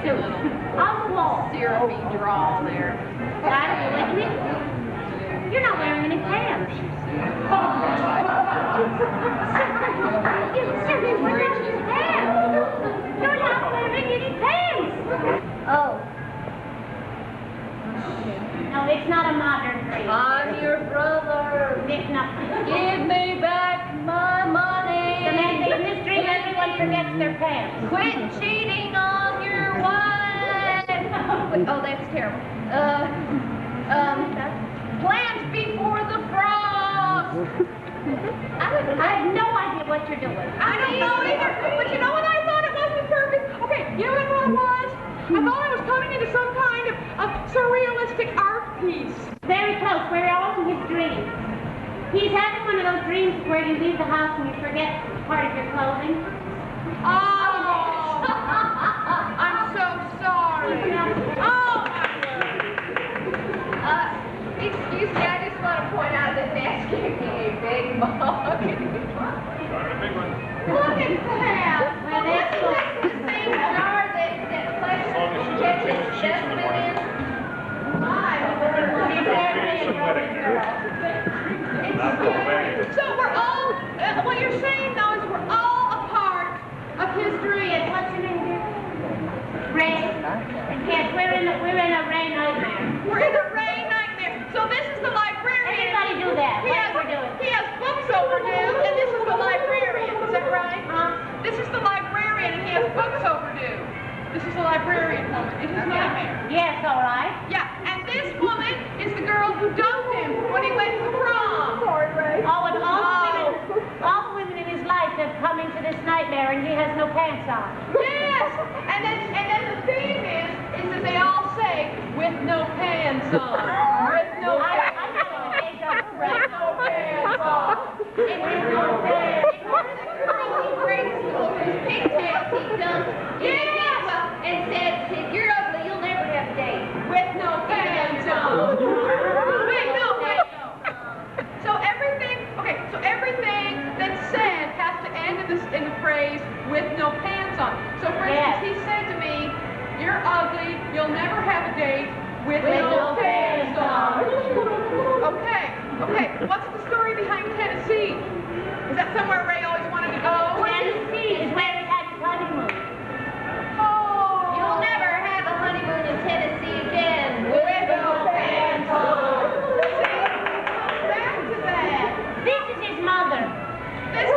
suit. On the wall. Syrupy drawl there. Are you with me? You're not wearing any pants. You certainly weren't wearing any pants. You're not wearing any pants. Oh. No, it's not a modern phrase. I'm your brother. It's not. Give me back my money. In this dream, everyone forgets their pants. Quit cheating on your wife. Oh, that's terrible. Plant before the frost. I have no idea what you're doing. I don't know either. But you know what I thought it was perfect? Okay, you know what it was? I thought I was coming into some kind of surrealistic art piece. Very close. We're all in his dream. He's having one of those dreams where you leave the house and you forget part of your clothing. Oh, I'm so sorry. Oh, excuse me, I just want to point out that Max gave me a big mug. Look at that. Well, that's the same jar that Flesh catches Desmond in. So we're all, what you're saying though is we're all a part of his dream. What's your name, dear? Ray. Yes, we're in a Ray nightmare. We're in a Ray nightmare. So this is the librarian. Everybody do that. He has, What we're doing. He has books overdue, and this is the librarian. Is that right? This is the librarian, and he has books overdue. This is the librarian woman. It is nightmare. Yes, all right. Yeah, and this woman is the girl who dumped him when he went to prom. Sorry, Ray. Oh, and all the women in his life have come into this nightmare, and he has no pants on. Yes, and then the theme is that they all say, with no pants on. With no pants on. With no pants on. With no pants on. In one of the girls in grade school whose pigtails he dumped and said, you're ugly, you'll never have a date. With no pants on. Wait, no. So everything that's said has to end in the phrase, with no pants on. So for instance, he said to me, you're ugly, you'll never have a date, with no pants on. Okay, what's the story behind Tennessee? Is that somewhere Ray always wanted to go? Tennessee is where he had his honeymoon. Oh. You'll never have a honeymoon in Tennessee again, with no pants on. See, back to that. This is his mother. It's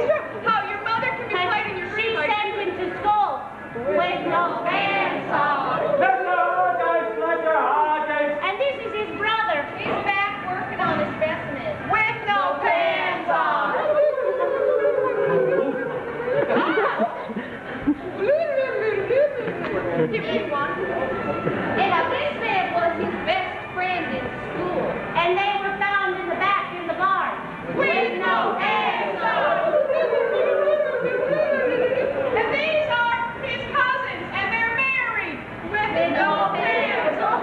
true. How your mother can be played in your dream. She sent him to school with no pants on. And this is his brother. He's back working on his specimen. With no pants on. Give me one. Yeah, this man was his best friend in school. And they were found in the back in the barn. With no pants on. And these are his cousins, and they're married. With no pants on.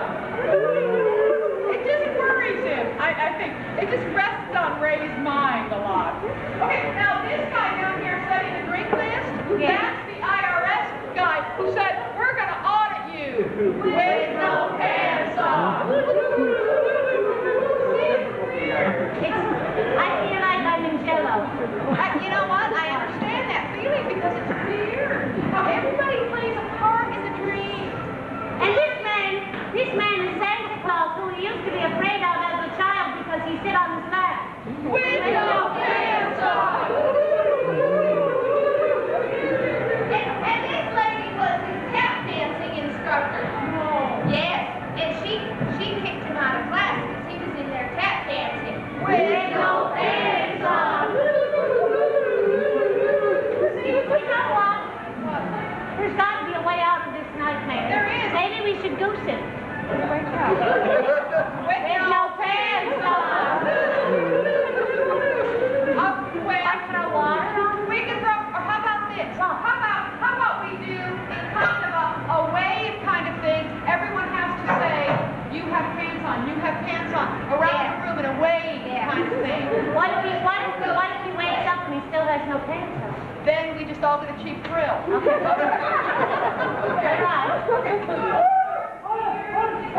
It just worries him. I think it just rests on Ray's mind a lot. Okay, now this guy down here studying the drink list, that's the IRS guy who said, we're going to audit you with no pants on. I feel like I'm in Jello. You know what? I understand that feeling because it's weird how everybody plays a part in the dream. And this man is Santa Claus, who he used to be afraid of as a child because he sit on his lap. With no pants on. And this lady was his tap dancing instructor. Yes, and she kicked him out of class because he was in there tap dancing. With no pants on. See, you know what? There's got to be a way out of this nightmare. There is. Maybe we should goose him. With no pants on. We can throw, or how about this? How about we do a kind of a wave kind of thing? Everyone has to say, you have pants on, around the room in a wave kind of thing. What if he wakes up and he still has no pants on? Then we just installed in a cheap grill. Okay. Right.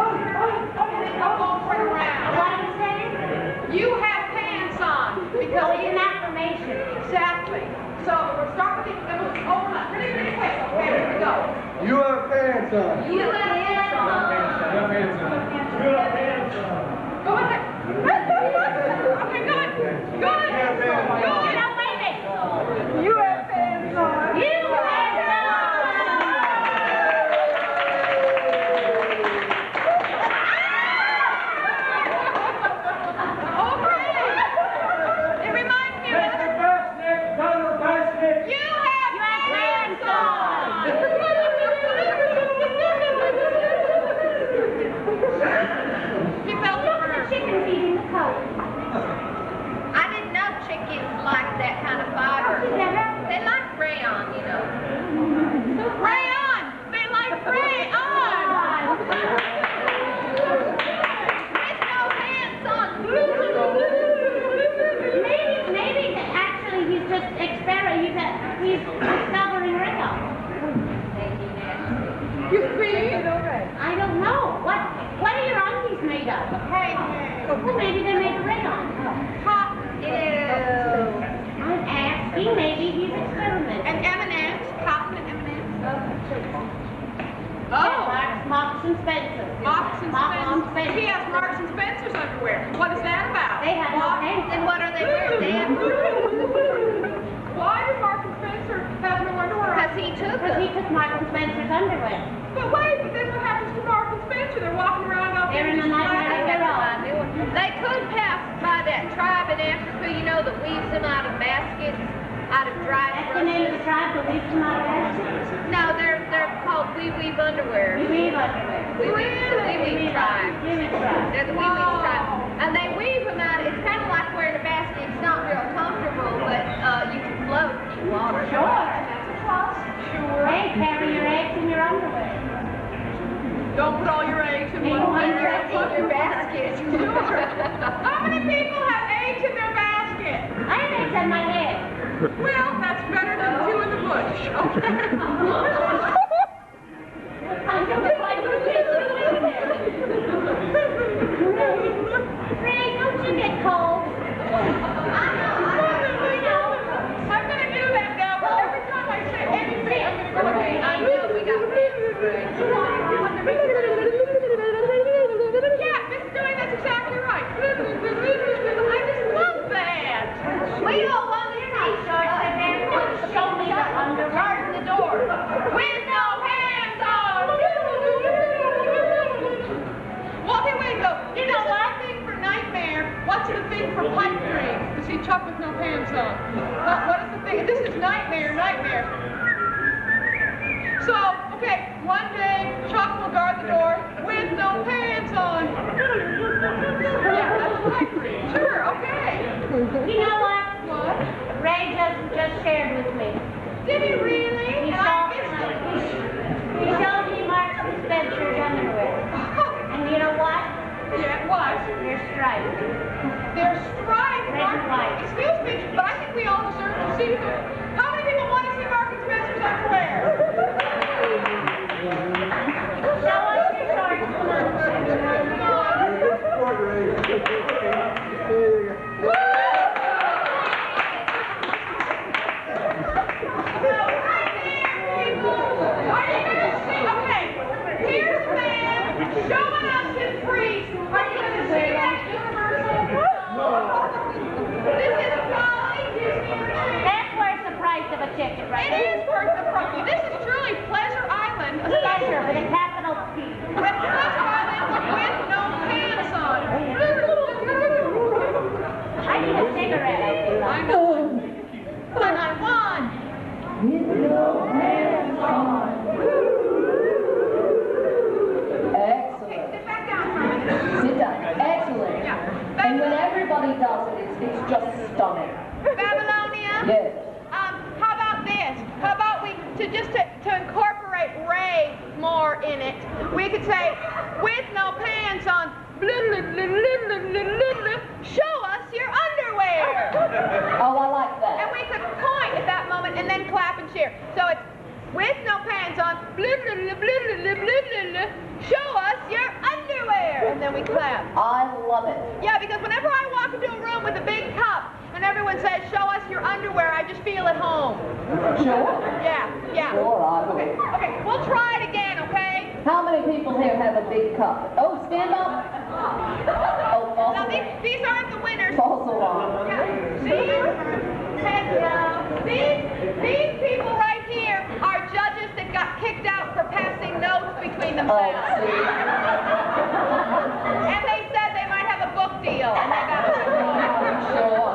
Come on, turn around. What are you saying? You have pants on So because it's an affirmation. exactly. So we'll start with the open up. Really, really quick. Okay, here we go. You have pants on. You have pants on. Go ahead. Okay, go ahead. Go ahead. Go ahead. Now, wait a minute. You have pants on. You have Okay. It reminds me of you have pants on. He felt Look at the chickens eating the coat. I didn't know chickens like that kind of fiber. Is that right? They like rayon, you know. Rayon. They like rayon. With no pants on. Maybe actually he's just experimenting. He's discovering rayon. You see? I don't know. What are your undies made of? Hey. Well, maybe they're made of rayon. Pop. Ew. I'm asking. Maybe he's experimenting. And M&M's. Cotton and M&M's. Yeah, Oh. Marks and Spencer. Marks and Marks Spencer. He has Marks and Spencer's underwear. What is that about? They have no pants. Then what are they wearing? They have Why did Marks and Spencer have no underwear on? because he took Because he them. took Marks and Spencer's underwear. But wait, but then what happens to Marks and Spencer? They're walking around out They're there. in the just night like- wear. That's what I knew. They could pass by that tribe in Africa, you know, that weaves them out of baskets, out of dried That's the name of the brushes. tribe that leaves them out of baskets. No, they're called We Weave underwear. We weave underwear. We Weave tribe. We weave tribe. They're the We Weave tribe. And they weave them out. It's kind of like wearing a basket. It's not real comfortable, but you can float in water. Sure. Sure. Hey, carry your eggs in your underwear. Don't put all your eggs in Make one one basket. basket. Your basket. How many people have eggs in their basket? I have eggs on my head. Well, that's better than two in the bush. I'm just like Ray, don't you get cold? I'm going to do that now, but every time I say anything, I'm going to go Okay, again. I know we got pants, right? Yeah, Miss Dewey, that's exactly right. I just love that. We all want to Show me the underwear. Guard the door. With no pants on. Well, here we go. You know what? Thing for nightmare. What's the thing for pipe dream? To see Chuck with no pants on. What is the thing? This is nightmare. So, okay, one day Chuck will guard the door with no pants on. Yeah, that's a pipe dream. Sure, okay. You know what? What? Ray just shared with me. Did he really? He And I missed it. showed me Marks and Spencer's underwear. And you know what? Yeah, what? They're striped. They're striped. Red and white. Excuse me, but I think we all deserve to see them. How many people want to see Marks and Spencer's underwear? Show us your shorts. Come on. Sport race. Okay, here's a man showing us his briefs. Are you going to see that universal? This is a quality Disney entertainment. That's worth the price of a ticket, right It there. is worth the price. This is truly Pleasure Island. Pleasure with a capital P. With Pleasure Island with no pants on. I need a cigarette, I feel I like. know. But I won. Okay, sit back down for a minute. Sit down. Excellent. Yeah. And when everybody does it, it's just stunning. Babylonia. Yes. How about this? How about we, to incorporate Ray more in it, we could say, with no pants on, show us your underwear. Oh, I like And that. we could point at that moment and then clap and cheer. So it's with no pants on, blah, blah, blah, blah, blah, blah, blah, blah, show us your underwear, and then we clap. I love it. Yeah, because whenever I walk into a room with a big cup and everyone says, show us your underwear, I just feel at home. Sure. Yeah, yeah. Sure, I will. Okay, we'll try it again, okay? How many people here have a big cup? Oh, stand up. Oh, false Now, alarm. these aren't the winners. False alarm. These people right here are judges that got kicked out for passing notes between themselves. Oh, see. And they said they might have a book deal. And they got Sure.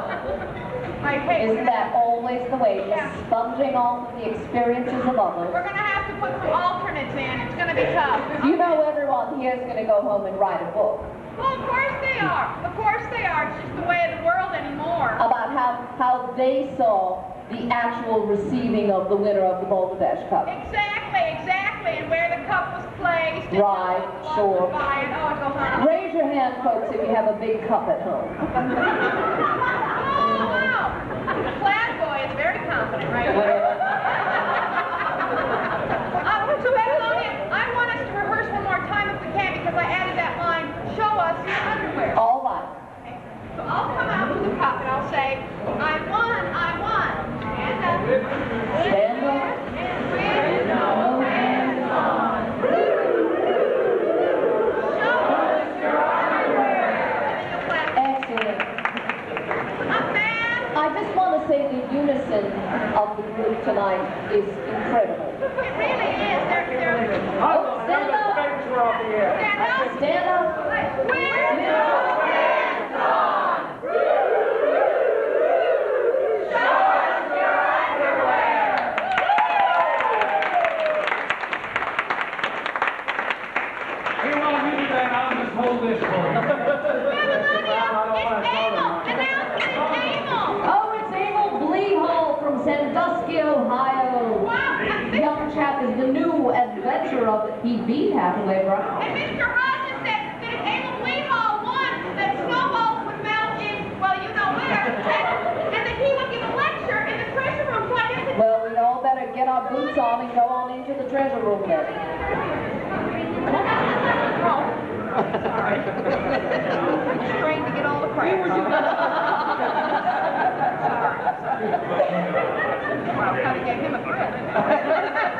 I hate Isn't that always the way? Just sponging off the experiences of others. We're going to have to put some alternates in. It's going to be tough. You know everyone here is going to go home and write a book Well, of course they are. Of course they are. It's just the way of the world anymore. about how they saw the actual receiving of the winner of the Boulder Dash Cup. Exactly, exactly. And where the cup was placed. And Right, sure. By it. Oh, it goes on. Raise your hand, folks, if you have a big cup at home. Oh, wow. Glad boy is very confident right here. So Babylonia, I want us to rehearse one more time if we can because I added that line, show us your underwear. All right. Okay. So I'll come out with the cup and I'll say, I won, I won. Stand up. Stand up. And with no hands on. Show us your underwear. And then you'll clap. Excellent. Up, man. I just want to say the unison of the group tonight is incredible. It really is. They're Oh, stand up. Picture of the air. stand up. Stand up. With no hands on. Show us your underwear. Here, while you do that, I'll just hold this for you. Babylonia, it's Abel. Announcement, it's Abel. Oh, it's Abel Bleehall from Sandusky, Ohio. Wow. The young chap is the new adventurer of it. He beat Hathaway Brown. And Mr. Rogers said that if Abel Weehall won, that snowballs would melt in, well, you know where, and that he would give a lecture in the treasure room. So I guess it's Well, we all better get our boots on and go on into the treasure room then. strained to get all the crap. Well, kind of gave him a grip.